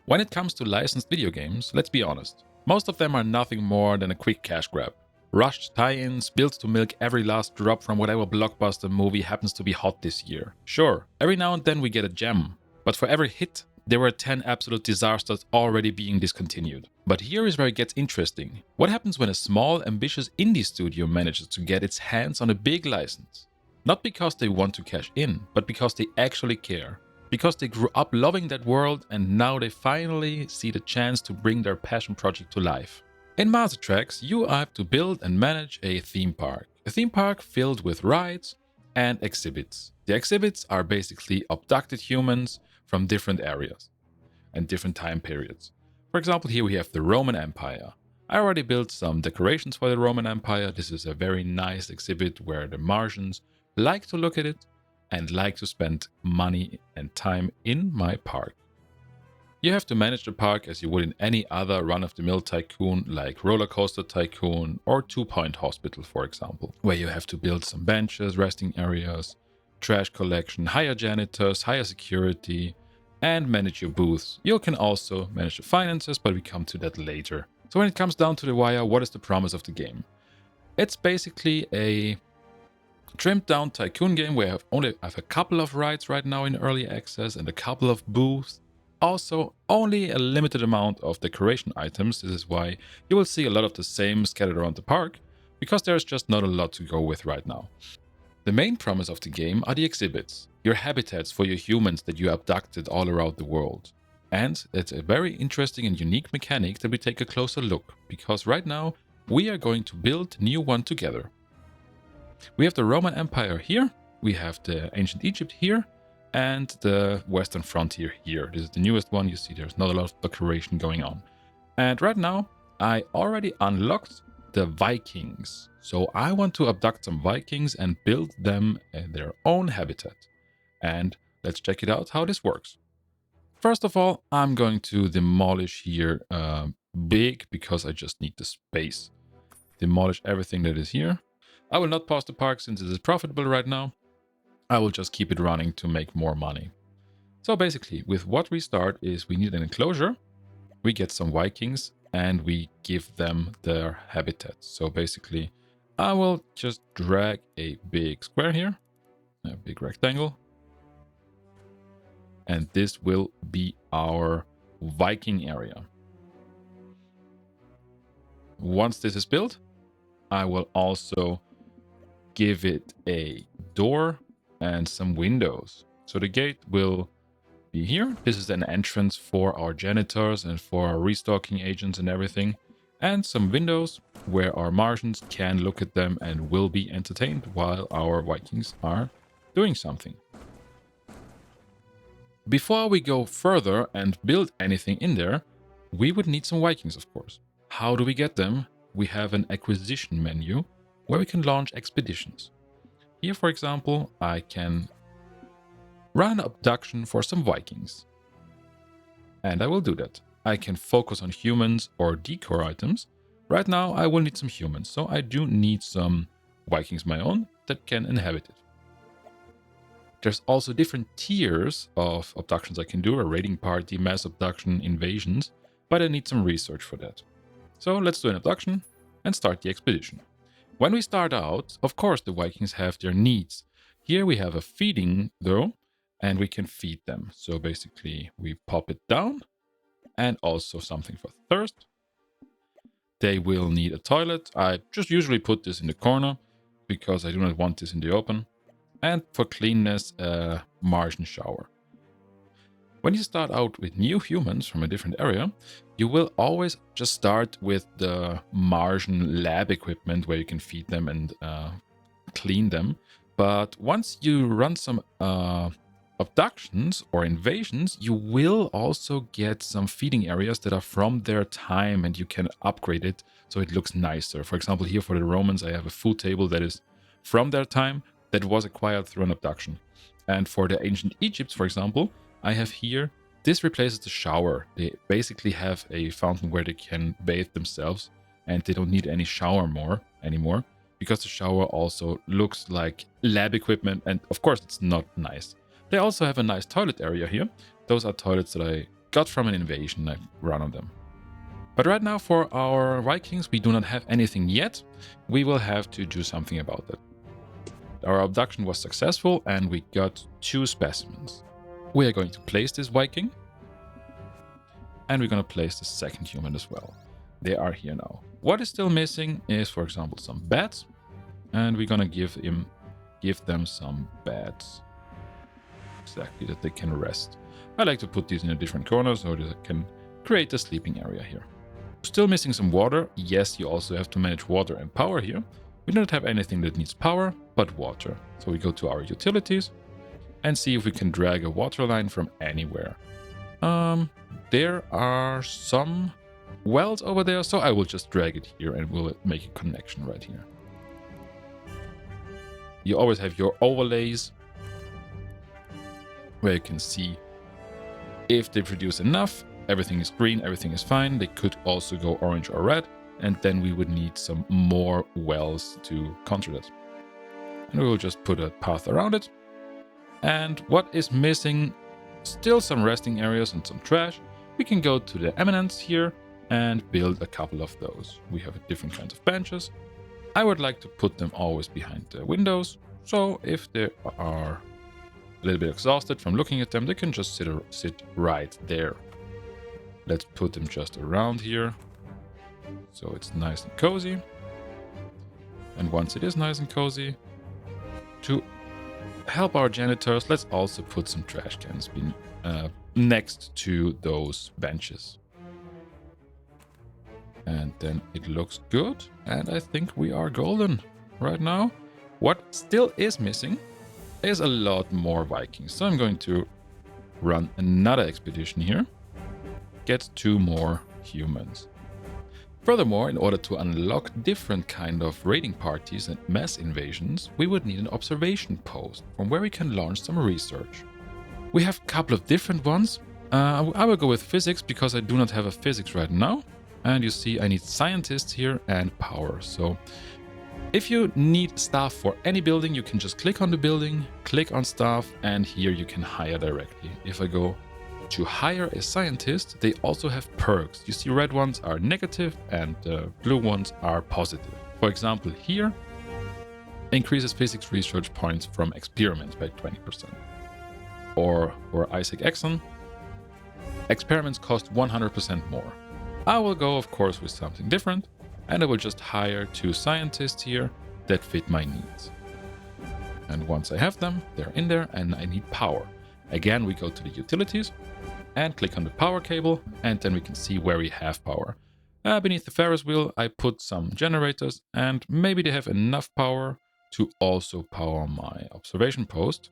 When it comes to licensed video games, let's be honest, most of them are nothing more than a quick cash grab. Rushed tie-ins built to milk every last drop from whatever blockbuster movie happens to be hot this year. Sure, every now and then we get a gem, but for every hit, there were 10 absolute disasters already being discontinued. But here is where it gets interesting. What happens when a small, ambitious indie studio manages to get its hands on a big license? Not because they want to cash in, but because they actually care. Because they grew up loving that world and now they finally see the chance to bring their passion project to life. In Master Tracks, you have to build and manage a theme park. A theme park filled with rides and exhibits. The exhibits are basically abducted humans from different areas and different time periods. For example, here we have the Roman Empire. I already built some decorations for the Roman Empire. This is a very nice exhibit where the Martians like to look at it and like to spend money and time in my park. You have to manage the park as you would in any other run-of-the-mill tycoon like Roller Coaster Tycoon or Two Point Hospital, for example, where you have to build some benches, resting areas, trash collection, hire janitors, hire security, and manage your booths. You can also manage the finances, but we come to that later. So when it comes down to the wire, what is the promise of the game? It's basically a trimmed down tycoon game where I have a couple of rides right now in early access and a couple of booths. Also, only a limited amount of decoration items. This is why you will see a lot of the same scattered around the park, because there's just not a lot to go with right now. The main promise of the game are the exhibits, your habitats for your humans that you abducted all around the world. And it's a very interesting and unique mechanic that we take a closer look, because right now we are going to build a new one together. We have the Roman Empire here, we have the ancient Egypt here, and the Western Frontier here. This is the newest one. You see there's not a lot of decoration going on. And right now, I already unlocked the Vikings. So I want to abduct some Vikings and build them their own habitat. And let's check it out how this works. First of all, I'm going to demolish here big because I just need the space. Demolish everything that is here. I will not pause the park since it is profitable right now. I will just keep it running to make more money. So basically, with what we start is we need an enclosure. We get some Vikings and we give them their habitat. So basically, I will just drag a big square here, a big rectangle. And this will be our Viking area. Once this is built, I will also give it a door and some windows. So the gate will be here. This is an entrance for our janitors and for our restocking agents and everything. And some windows where our Martians can look at them and will be entertained while our Vikings are doing something. Before we go further and build anything in there, we would need some Vikings, of course. How do we get them? We have an acquisition menu where we can launch expeditions. Here, for example, I can run an abduction for some Vikings. And I will do that. I can focus on humans or decor items. Right now, I will need some humans, so I do need some Vikings my own that can inhabit it. There's also different tiers of abductions I can do, a raiding party, mass abduction, invasions, but I need some research for that. So let's do an abduction and start the expedition. When we start out, of course, the Vikings have their needs. Here we have a feeding though, and we can feed them. So basically we pop it down and also something for thirst. They will need a toilet. I just usually put this in the corner because I do not want this in the open. And for cleanness, a Martian shower. When you start out with new humans from a different area, you will always just start with the Martian lab equipment where you can feed them and clean them. But once you run some abductions or invasions, you will also get some feeding areas that are from their time and you can upgrade it so it looks nicer. For example, here for the Romans, I have a food table that is from their time that was acquired through an abduction. And for the ancient Egypt, for example, I have here, this replaces the shower. They basically have a fountain where they can bathe themselves and they don't need any shower anymore because the shower also looks like lab equipment and of course it's not nice. They also have a nice toilet area here. Those are toilets that I got from an invasion I run on them. But right now for our Vikings, we do not have anything yet. We will have to do something about it. Our abduction was successful and we got 2 specimens. We are going to place this Viking. And we're going to place the second human as well. They are here now. What is still missing is, for example, some beds. And we're going to give them some beds. Exactly, that they can rest. I like to put these in a different corner so that I can create a sleeping area here. Still missing some water. Yes, you also have to manage water and power here. We don't have anything that needs power, but water. So we go to our utilities and see if we can drag a water line from anywhere. There are some wells over there, so I will just drag it here and we'll make a connection right here. You always have your overlays where you can see if they produce enough. Everything is green, everything is fine. They could also go orange or red, and then we would need some more wells to counter that. And we will just put a path around it. And what is missing? Still some resting areas and some trash. We can go to the eminence here and build a couple of those. We have different kinds of benches. I would like to put them always behind the windows, so if they are a little bit exhausted from looking at them, they can just sit right there. Let's put them just around here, so it's nice and cozy. And once it is nice and cozy, to help our janitors, let's also put some trash cans next to those benches. And then it looks good, and I think we are golden right now. What still is missing is a lot more Vikings, so I'm going to run another expedition here. Get 2 more humans. Furthermore, in order to unlock different kind of raiding parties and mass invasions, we would need an observation post from where we can launch some research. We have a couple of different ones. I will go with physics because I do not have a physics right now. And you see I need scientists here and power. So if you need staff for any building, you can just click on the building, click on staff, and here you can hire directly. If I go to hire a scientist, they also have perks. You see red ones are negative and blue ones are positive. For example, here, increases physics research points from experiments by 20%. Or for Isaac Exxon, experiments cost 100% more. I will go, of course, with something different, and I will just hire 2 scientists here that fit my needs. And once I have them, they're in there, and I need power. Again, we go to the utilities and click on the power cable, and then we can see where we have power. Beneath the Ferris wheel, I put some generators, and maybe they have enough power to also power my observation post.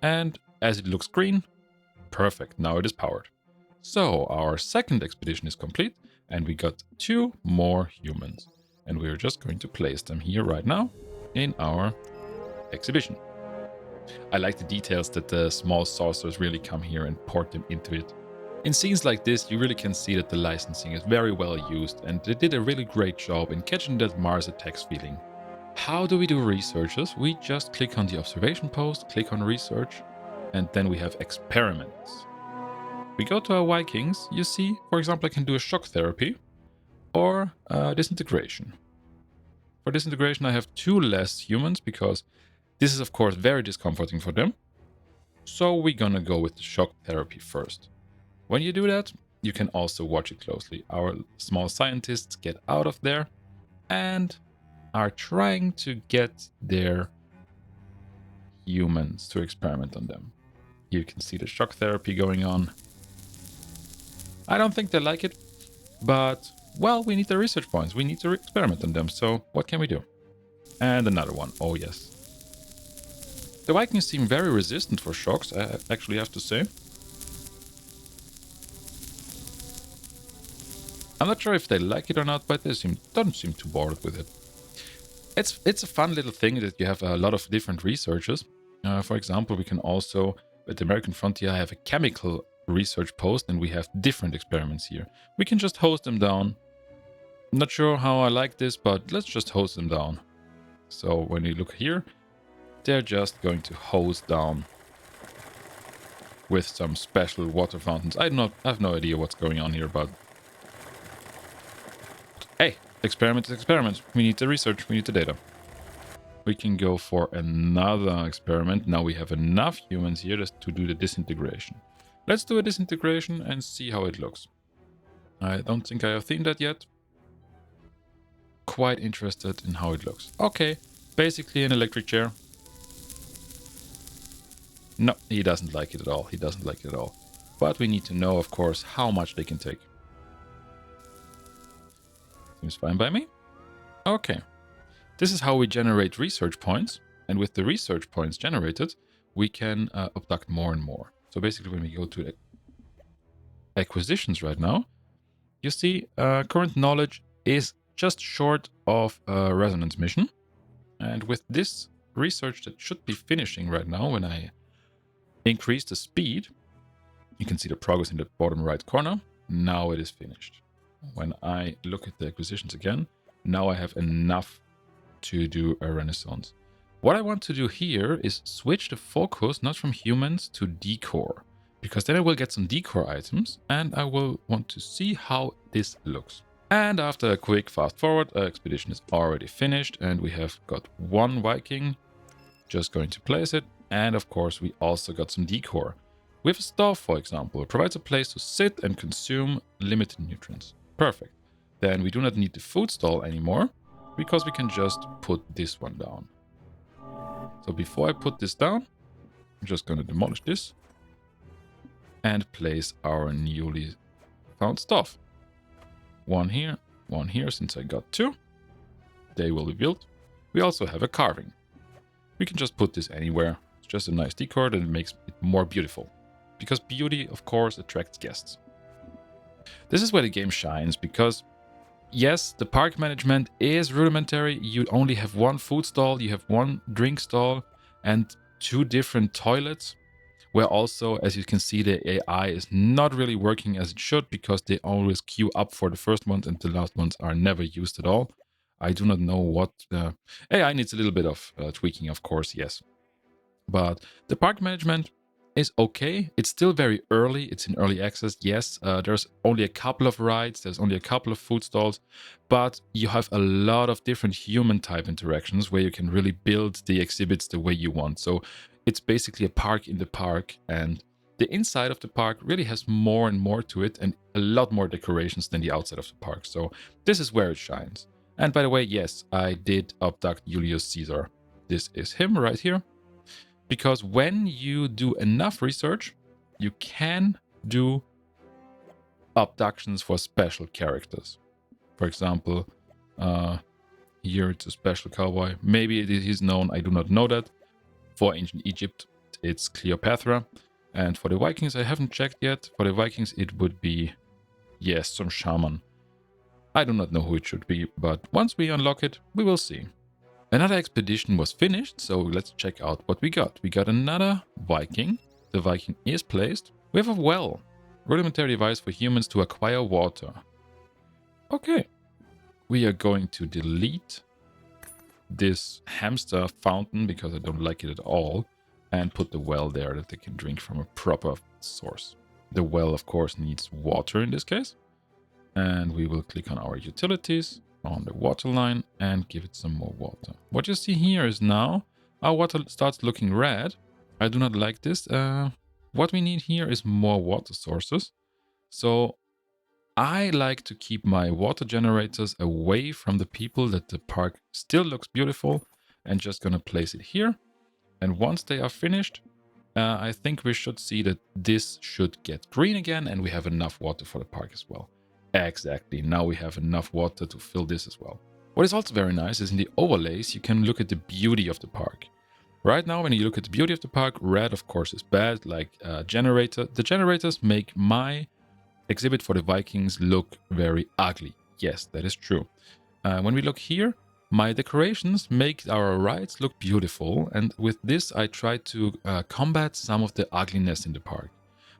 And as it looks green, perfect, now it is powered. So our second expedition is complete, and we got 2 more humans. And we're just going to place them here right now in our exhibition. I like the details that the small saucers really come here and port them into it. In scenes like this, you really can see that the licensing is very well used, and they did a really great job in catching that Mars attacks feeling. How do we do researches? We just click on the observation post, click on research, and then we have experiments. We go to our Vikings, you see, for example, I can do a shock therapy or disintegration. For disintegration, I have 2 less humans because this is, of course, very discomforting for them. So we're gonna go with the shock therapy first. When you do that, you can also watch it closely. Our small scientists get out of there and are trying to get their humans to experiment on them. You can see the shock therapy going on. I don't think they like it, but, well, we need the research points. We need to experiment on them, so what can we do? And another one, oh yes. The Vikings seem very resistant for shocks, I actually have to say. I'm not sure if they like it or not, but they don't seem too bored with it. It's a fun little thing that you have a lot of different researchers. For example, we can also, at the American Frontier, have a chemical research post, and we have different experiments here. We can just hose them down. I'm not sure how I like this, but let's just hose them down. So when you look here, they're just going to hose down with some special water fountains. I have no idea what's going on here, but hey, experiment is experiment. We need the research, we need the data. We can go for another experiment. Now we have enough humans here just to do the disintegration. Let's do a disintegration and see how it looks. I don't think I have seen that yet. Quite interested in how it looks. Okay, basically an electric chair. No, he doesn't like it at all. He doesn't like it at all. But we need to know, of course, how much they can take. Seems fine by me. Okay. This is how we generate research points. And with the research points generated, we can abduct more and more. So basically, when we go to acquisitions right now, you see current knowledge is just short of a resonance mission. And with this research that should be finishing right now, when I increase the speed, you can see the progress in the bottom right corner. Now it is finished. When I look at the acquisitions again, now I have enough to do a renaissance. What I want to do here is switch the focus not from humans to decor, because then I will get some decor items and I will want to see how this looks. And after a quick fast forward, our expedition is already finished and we have got one Viking. Just going to place it. And of course, we also got some decor. We have a stove, for example. It provides a place to sit and consume limited nutrients. Perfect. Then we do not need the food stall anymore because we can just put this one down. So before I put this down, I'm just going to demolish this and place our newly found stuff. One here, since I got two. They will be built. We also have a carving. We can just put this anywhere. It's just a nice decor that makes it more beautiful. Because beauty, of course, attracts guests. This is where the game shines, because yes, the park management is rudimentary. You only have one food stall, you have one drink stall, and two different toilets. Where also, as you can see, the AI is not really working as it should, because they always queue up for the first ones and the last ones are never used at all. I do not know what... AI needs a little bit of tweaking, of course, yes. But the park management is okay. It's still very early. It's in early access, yes. There's only a couple of rides. There's only a couple of food stalls. But you have a lot of different human type interactions where you can really build the exhibits the way you want. So it's basically a park in the park. And the inside of the park really has more and more to it and a lot more decorations than the outside of the park. So this is where it shines. And by the way, yes, I did abduct Julius Caesar. This is him right here. Because when you do enough research, you can do abductions for special characters. For example, here it's a special cowboy. Maybe it is known, I do not know that. For ancient Egypt, it's Cleopatra. And for the Vikings, I haven't checked yet. For the Vikings, it would be, yes, some shaman. I do not know who it should be, but once we unlock it, we will see. Another expedition was finished, so let's check out what we got. We got another Viking. The Viking is placed. We have a well. Rudimentary device for humans to acquire water. Okay. We are going to delete this hamster fountain because I don't like it at all. And put the well there that they can drink from a proper source. The well, of course, needs water in this case. And we will click on our utilities on the water line and give it some more water. What you see here is now our water starts looking red. I do not like this. What we need here is more water sources. So I like to keep my water generators away from the people that the park still looks beautiful and just gonna place it here. And once they are finished, I think we should see that this should get green again and we have enough water for the park as well. Exactly, now we have enough water to fill this as well. What is also very nice is in the overlays, you can look at the beauty of the park. Right now, when you look at the beauty of the park, red, of course, is bad, like generator. The generators make my exhibit for the Vikings look very ugly. Yes, that is true. When we look here, my decorations make our rides look beautiful. And with this, I try to combat some of the ugliness in the park.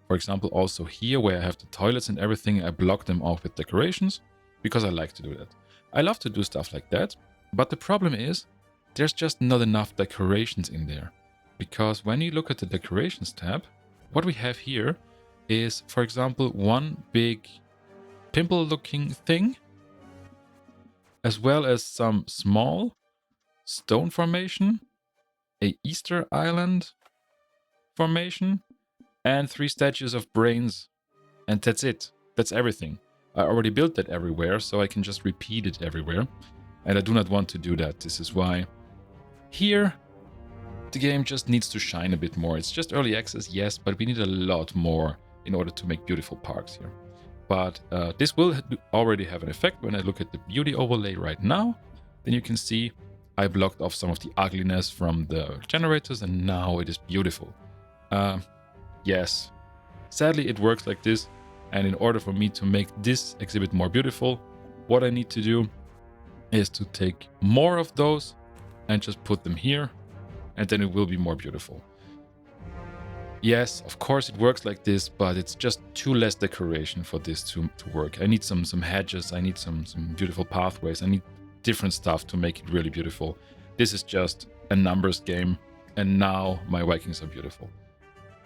For example, also here where I have the toilets and everything, I block them off with decorations because I like to do that. I love to do stuff like that, but the problem is there's just not enough decorations in there. Because when you look at the decorations tab, what we have here is, for example, one big pimple-looking thing, as well as some small stone formation, a Easter Island formation, and 3 statues of brains. And that's it. That's everything. I already built that everywhere, so I can just repeat it everywhere. And I do not want to do that. This is why here the game just needs to shine a bit more. It's just early access, yes, but we need a lot more in order to make beautiful parks here. But this will already have an effect. When I look at the beauty overlay right now, then you can see I blocked off some of the ugliness from the generators, and now it is beautiful. Yes, sadly it works like this, and in order for me to make this exhibit more beautiful, what I need to do is to take more of those and just put them here, and then it will be more beautiful. Yes, of course it works like this, but it's just too less decoration for this to work. I need some hedges, I need some beautiful pathways, I need different stuff to make it really beautiful. This is just a numbers game, and now my Vikings are beautiful.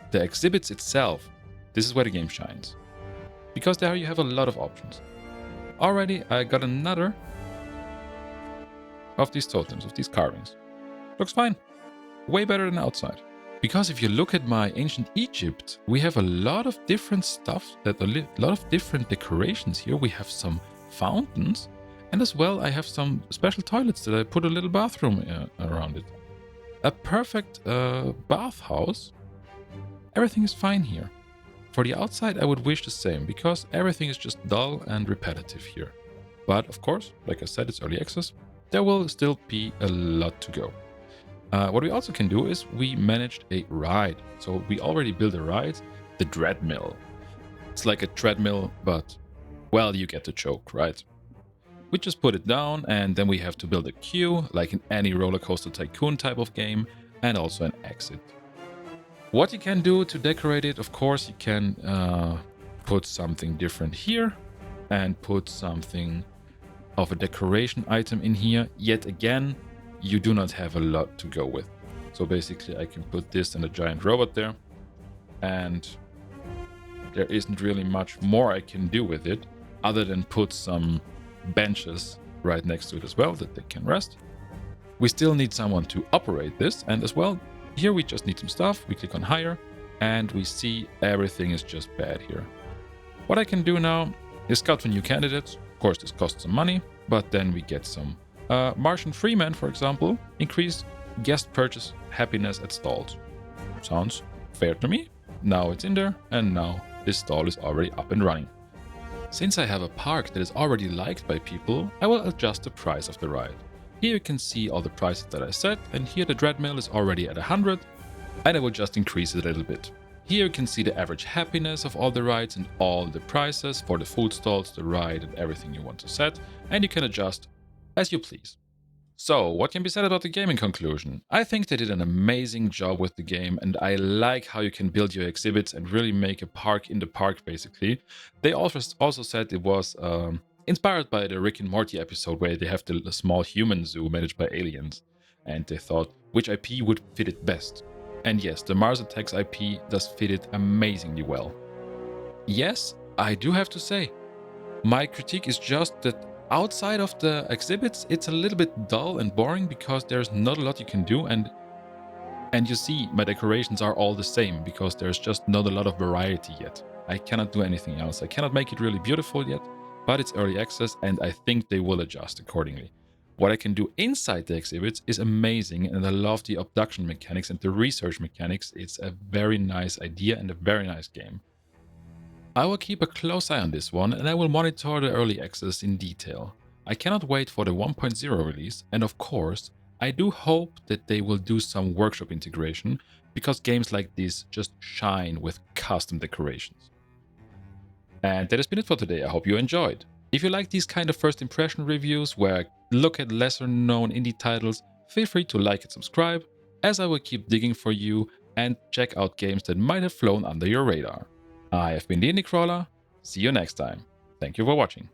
The exhibits itself, this is where the game shines, because there you have a lot of options. Already I got another of these totems, of these carvings. Looks fine. Way better than outside. Because if you look at my ancient Egypt, we have a lot of different stuff, a lot of different decorations here. We have some fountains, and as well I have some special toilets that I put a little bathroom around it. A perfect bathhouse. Everything is fine here. For the outside I would wish the same, because everything is just dull and repetitive here. But of course, like I said, it's early access. There will still be a lot to go. What we also can do is we managed a ride. So we already built a ride, the treadmill. It's like a treadmill, but, well, you get the joke, right? We just put it down, and then we have to build a queue, like in any roller coaster tycoon type of game, and also an exit. What you can do to decorate it, of course, you can put something different here, and put something of a decoration item in here. Yet again, you do not have a lot to go with. So basically I can put this and a giant robot there, and there isn't really much more I can do with it other than put some benches right next to it as well that they can rest. We still need someone to operate this, and as well here we just need some stuff. We click on hire and we see everything is just bad here. What I can do now is scout for new candidates. Of course this costs some money, but then we get some Martian Freeman, for example, increase guest purchase happiness at stalls. Sounds fair to me. Now it's in there, and now this stall is already up and running. Since I have a park that is already liked by people, I will adjust the price of the ride. Here you can see all the prices that I set, and here the treadmill is already at 100, and I will just increase it a little bit. Here you can see the average happiness of all the rides and all the prices for the food stalls, the ride, and everything you want to set, and you can adjust as you please. So, what can be said about the game in conclusion? I think they did an amazing job with the game, and I like how you can build your exhibits and really make a park in the park, basically. They also said it was inspired by the Rick and Morty episode where they have the small human zoo managed by aliens, and they thought which IP would fit it best. And yes, the Mars Attacks IP does fit it amazingly well. Yes, I do have to say, my critique is just that outside of the exhibits, it's a little bit dull and boring because there's not a lot you can do, and you see my decorations are all the same because there's just not a lot of variety yet. I cannot do anything else. I cannot make it really beautiful yet, but it's early access and I think they will adjust accordingly. What I can do inside the exhibits is amazing, and I love the abduction mechanics and the research mechanics. It's a very nice idea and a very nice game. I will keep a close eye on this one, and I will monitor the early access in detail. I cannot wait for the 1.0 release, and of course, I do hope that they will do some workshop integration, because games like this just shine with custom decorations. And that has been it for today. I hope you enjoyed. If you like these kind of first impression reviews where I look at lesser known indie titles, feel free to like and subscribe, as I will keep digging for you and check out games that might have flown under your radar. I have been the IndieCrawler. See you next time. Thank you for watching.